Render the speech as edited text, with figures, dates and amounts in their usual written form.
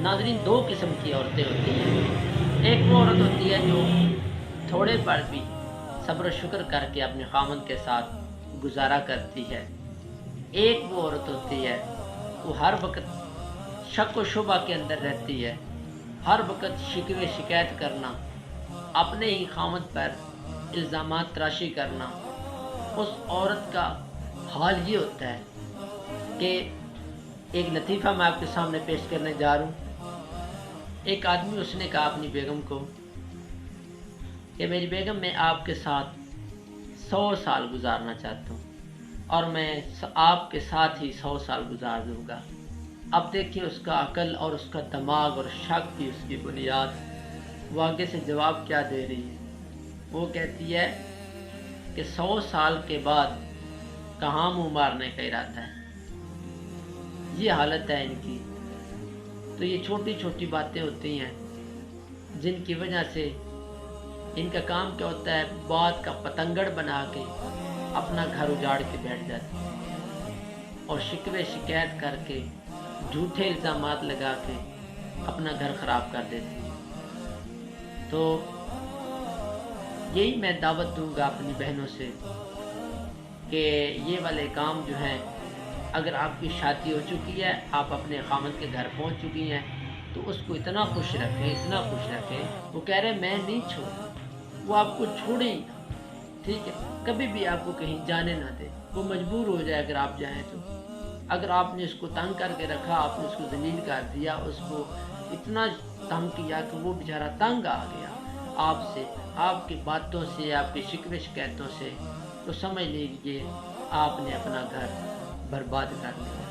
नाज़रीन, दो किस्म की औरतें होती हैं। एक वो औरत होती है जो थोड़े पर भी सब्र शुक्र करके अपने खामन के साथ गुजारा करती है। एक वो औरत होती है वो हर वक्त शक व शुबा के अंदर रहती है, हर वक्त शिकवे शिकायत करना, अपने ही खामद पर इल्ज़ामात तराशी करना। उस औरत का हाल ये होता है कि एक लतीफ़ा मैं आपके सामने पेश करने जा रहा हूँ। एक आदमी, उसने कहा अपनी बेगम को कि मेरी बेगम, मैं आपके साथ 100 साल गुजारना चाहता हूँ और मैं आपके साथ ही 100 साल गुजार दूँगा। अब देखिए उसका अकल और उसका दिमाग और शक की उसकी बुनियाद, वो आगे से जवाब क्या दे रही है। वो कहती है कि 100 साल के बाद कहाँ मुँह मारने का इरादा है। ये हालत है इनकी। तो ये छोटी छोटी बातें होती हैं जिनकी वजह से इनका काम क्या होता है, बात का पतंगड़ बना के अपना घर उजाड़ के बैठ जाते हैं और शिकवे शिकायत करके झूठे इल्ज़ामात लगा के अपना घर ख़राब कर देते हैं। तो यही मैं दावत दूंगा अपनी बहनों से कि ये वाले काम जो हैं, अगर आपकी शादी हो चुकी है, आप अपने खामद के घर पहुंच चुकी हैं, तो उसको इतना खुश रखें, इतना खुश रखें, वो कह रहे मैं नहीं छोड़, वो आपको छोड़े ही ना, ठीक है, कभी भी आपको कहीं जाने ना दे। वो मजबूर हो जाए अगर आप जाएं तो। अगर आपने उसको तंग करके रखा, आपने उसको ज़लील कर दिया, उसको इतना तंग किया कि वो बेचारा तंग आ गया आपसे, आपकी बातों से, आपकी शिकवे शिकायतों से, तो समझ लीजिए आपने अपना घर बर्बाद कर लिया।